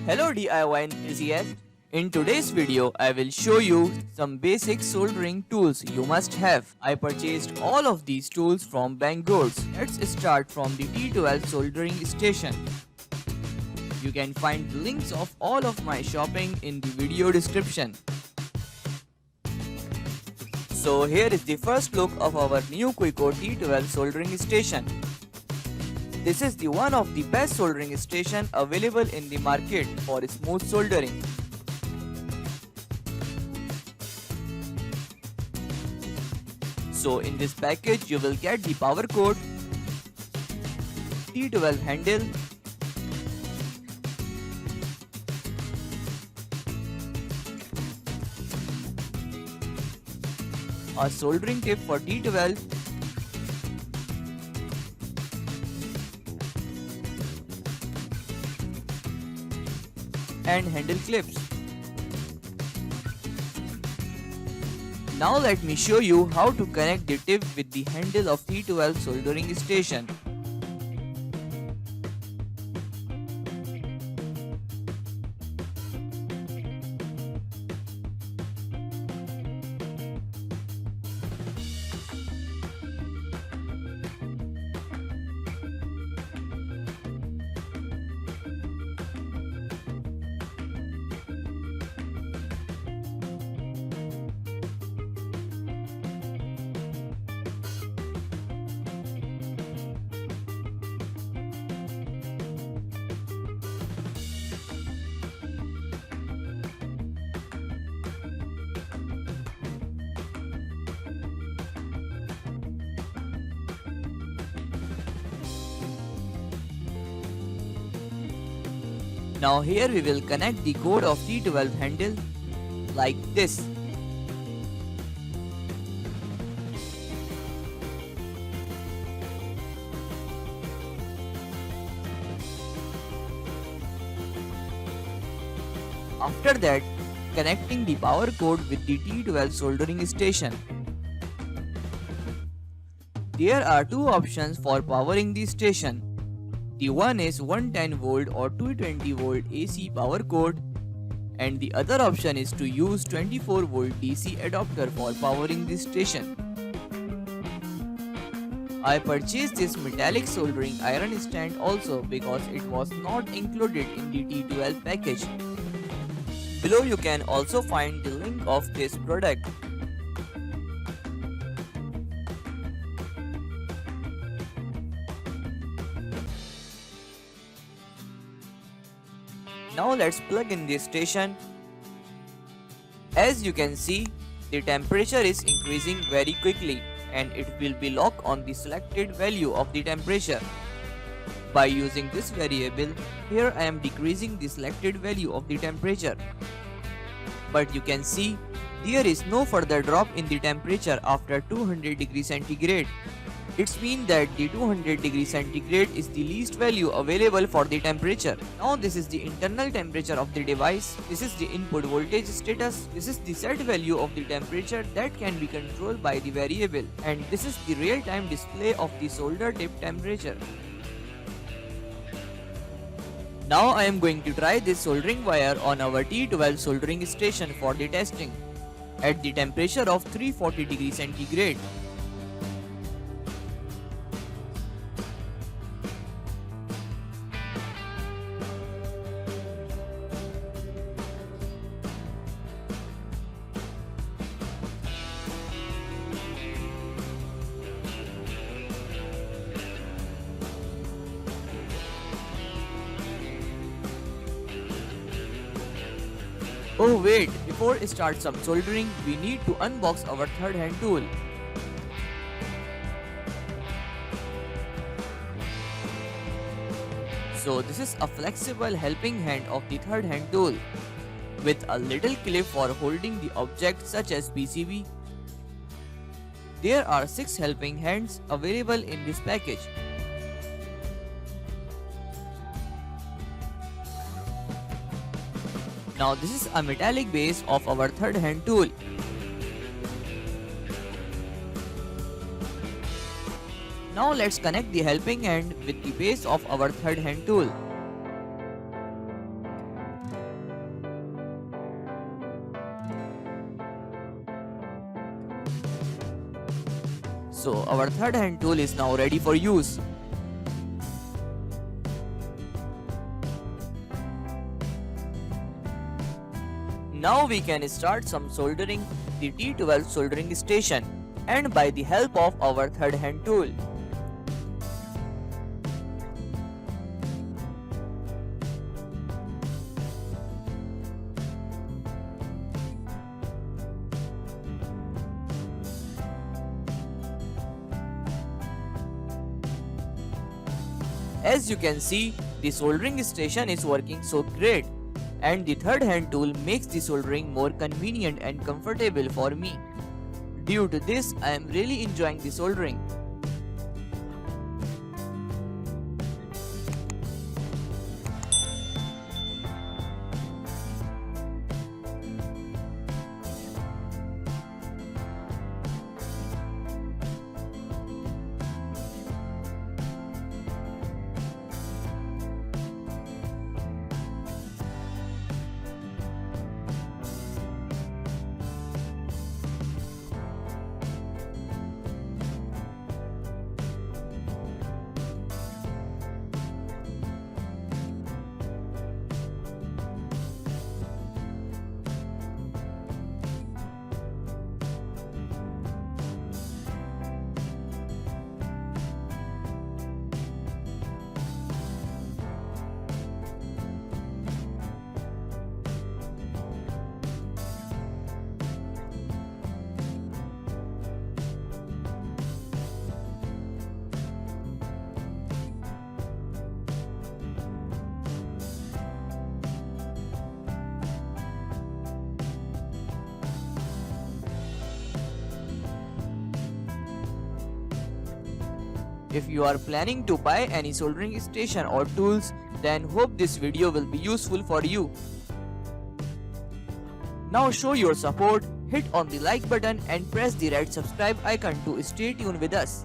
Hello DIY enthusiasts. In today's video, I will show you some basic soldering tools you must have. I purchased all of these tools from Banggood. Let's start from the T12 Soldering Station. You can find the links of all of my shopping in the video description. So here is the first look of our new Quico T12 Soldering Station. This is the one of the best soldering station available in the market for smooth soldering. So in this package you will get the power cord, T12 handle, a soldering tip for T12, and handle clips. Now let me show you how to connect the tip with the handle of T12 soldering station. Now here we will connect the cord of T12 handle like this. After that, connecting the power cord with the T12 soldering station. There are two options for powering the station. The one is 110 volt or 220 volt AC power cord, and the other option is to use 24 volt DC adapter for powering the station. I purchased this metallic soldering iron stand also because it was not included in the T12 package. Below you can also find the link of this product. Now let's plug in this station. As you can see, the temperature is increasing very quickly and it will be locked on the selected value of the temperature. By using this variable, here I am decreasing the selected value of the temperature. But you can see, there is no further drop in the temperature after 200 degrees centigrade. It means that the 200 degrees centigrade is the least value available for the temperature. Now this is the internal temperature of the device. This is the input voltage status. This is the set value of the temperature that can be controlled by the variable. And this is the real-time display of the solder tip temperature. Now I am going to try this soldering wire on our T12 soldering station for the testing at the temperature of 340 degrees centigrade. Oh wait, before we start some soldering, we need to unbox our third hand tool. So this is a flexible helping hand of the third hand tool with a little clip for holding the object such as PCB. There are 6 helping hands available in this package. Now this is a metallic base of our third hand tool. Now let's connect the helping hand with the base of our third hand tool. So our third hand tool is now ready for use. Now we can start some soldering the T12 soldering station and by the help of our third hand tool. As you can see, the soldering station is working so great, and the third hand tool makes the soldering more convenient and comfortable for me. Due to this, I am really enjoying the soldering. If you are planning to buy any soldering station or tools, then hope this video will be useful for you. Now show your support, hit on the like button and press the red subscribe icon to stay tuned with us.